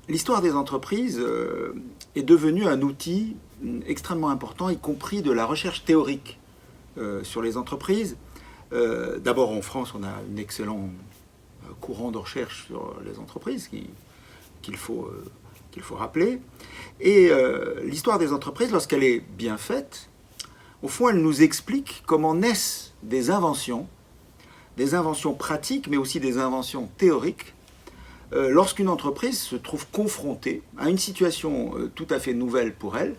l'histoire des entreprises est devenue un outil extrêmement important, y compris de la recherche théorique sur les entreprises. D'abord, en France, on a un excellent courant de recherche sur les entreprises qu'il faut rappeler. Et l'histoire des entreprises, lorsqu'elle est bien faite, au fond, elle nous explique comment naissent des inventions pratiques, mais aussi des inventions théoriques, lorsqu'une entreprise se trouve confrontée à une situation tout à fait nouvelle pour elle,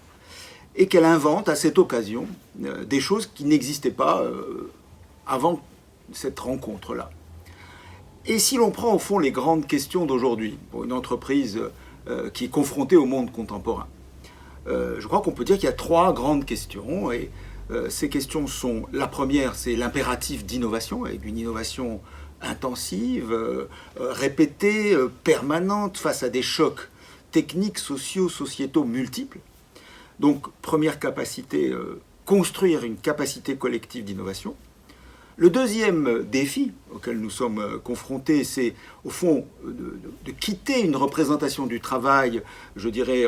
et qu'elle invente à cette occasion des choses qui n'existaient pas avant cette rencontre-là. Et si l'on prend au fond les grandes questions d'aujourd'hui, pour une entreprise qui est confrontée au monde contemporain, je crois qu'on peut dire qu'il y a trois grandes questions, et ces questions sont, la première, c'est l'impératif d'innovation, avec une innovation intensive, répétée, permanente, face à des chocs techniques, sociaux, sociétaux multiples. Donc, première capacité, construire une capacité collective d'innovation. Le deuxième défi auquel nous sommes confrontés, c'est au fond de quitter une représentation du travail, je dirais,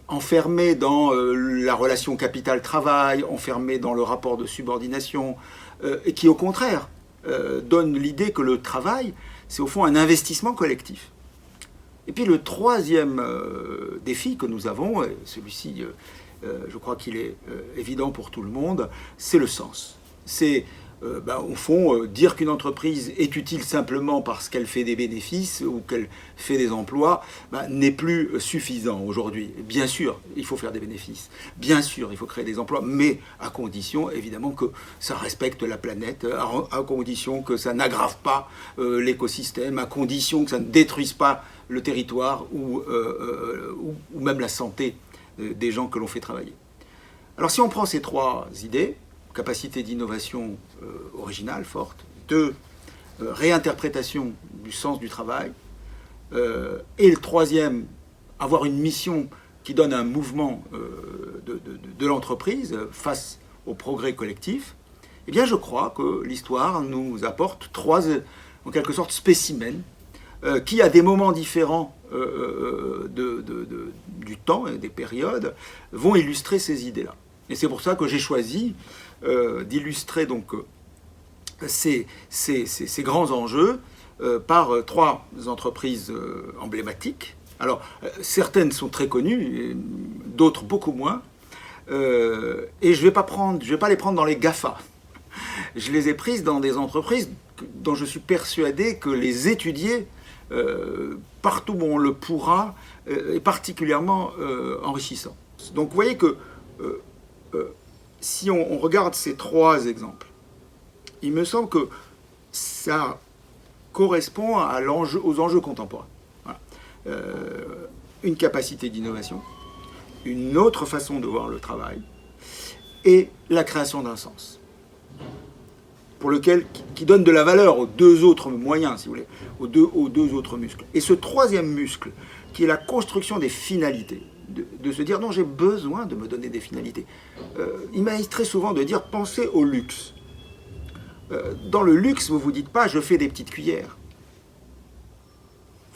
enfermée dans la relation capital-travail, enfermée dans le rapport de subordination, et qui au contraire donne l'idée que le travail, c'est au fond un investissement collectif. Et puis le troisième défi que nous avons, et celui-ci, je crois qu'il est évident pour tout le monde, c'est le sens. C'est, au fond, dire qu'une entreprise est utile simplement parce qu'elle fait des bénéfices ou qu'elle fait des emplois n'est plus suffisant aujourd'hui. Bien sûr, il faut faire des bénéfices. Bien sûr, il faut créer des emplois, mais à condition, évidemment, que ça respecte la planète, à condition que ça n'aggrave pas l'écosystème, à condition que ça ne détruise pas le territoire ou même la santé des gens que l'on fait travailler. Alors si on prend ces trois idées, capacité d'innovation originale, forte, deux, réinterprétation du sens du travail, et le troisième, avoir une mission qui donne un mouvement de l'entreprise face au progrès collectif, eh bien je crois que l'histoire nous apporte trois, en quelque sorte, spécimens qui, à des moments différents du temps et des périodes, vont illustrer ces idées-là. Et c'est pour ça que j'ai choisi d'illustrer donc ces grands enjeux par trois entreprises emblématiques. Alors, certaines sont très connues, d'autres beaucoup moins. Et je vais pas les prendre dans les GAFA. Je les ai prises dans des entreprises dont je suis persuadé que les étudier partout où on le pourra est particulièrement enrichissant. Donc vous voyez que si on regarde ces trois exemples, il me semble que ça correspond aux enjeux contemporains. Voilà. Une capacité d'innovation, une autre façon de voir le travail et la création d'un sens. Pour lequel, qui donne de la valeur aux deux autres moyens, si vous voulez, aux deux autres muscles. Et ce troisième muscle, qui est la construction des finalités, de se dire non, j'ai besoin de me donner des finalités. Il m'arrive très souvent de dire pensez au luxe. Dans le luxe, vous ne vous dites pas je fais des petites cuillères.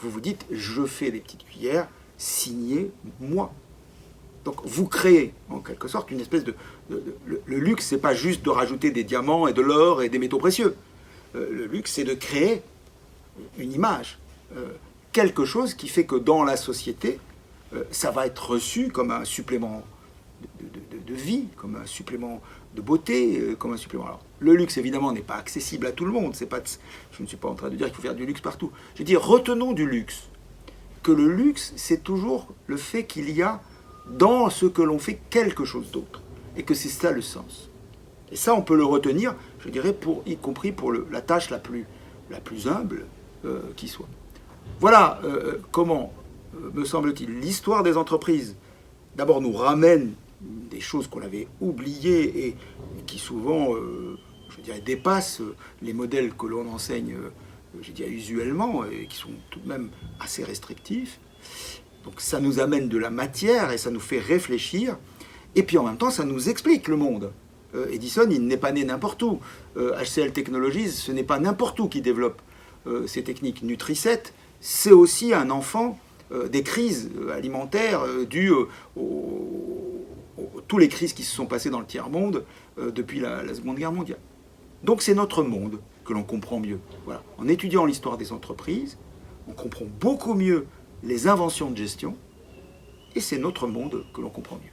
Vous vous dites je fais des petites cuillères, signées moi. Donc vous créez en quelque sorte une espèce le luxe, c'est pas juste de rajouter des diamants et de l'or et des métaux précieux. Le luxe, c'est de créer une image, quelque chose qui fait que dans la société, ça va être reçu comme un supplément de vie, comme un supplément de beauté, comme un supplément. Alors, le luxe, évidemment, n'est pas accessible à tout le monde. Je ne suis pas en train de dire qu'il faut faire du luxe partout. Je dis, retenons du luxe. Que le luxe, c'est toujours le fait qu'il y a dans ce que l'on fait quelque chose d'autre. Et que c'est ça le sens. Et ça, on peut le retenir, je dirais, y compris pour la tâche la plus humble qui soit. Voilà comment, me semble-t-il, l'histoire des entreprises, d'abord nous ramène des choses qu'on avait oubliées et qui souvent, je dirais, dépassent les modèles que l'on enseigne, je dirais, usuellement, et qui sont tout de même assez restrictifs. Donc ça nous amène de la matière et ça nous fait réfléchir. Et puis en même temps, ça nous explique le monde. Edison, il n'est pas né n'importe où. HCL Technologies, ce n'est pas n'importe où qui développe ces techniques. Nutri7, c'est aussi un enfant des crises alimentaires dues toutes les crises qui se sont passées dans le tiers-monde depuis la Seconde Guerre mondiale. Donc c'est notre monde que l'on comprend mieux. Voilà. En étudiant l'histoire des entreprises, on comprend beaucoup mieux les inventions de gestion, et c'est notre monde que l'on comprend mieux.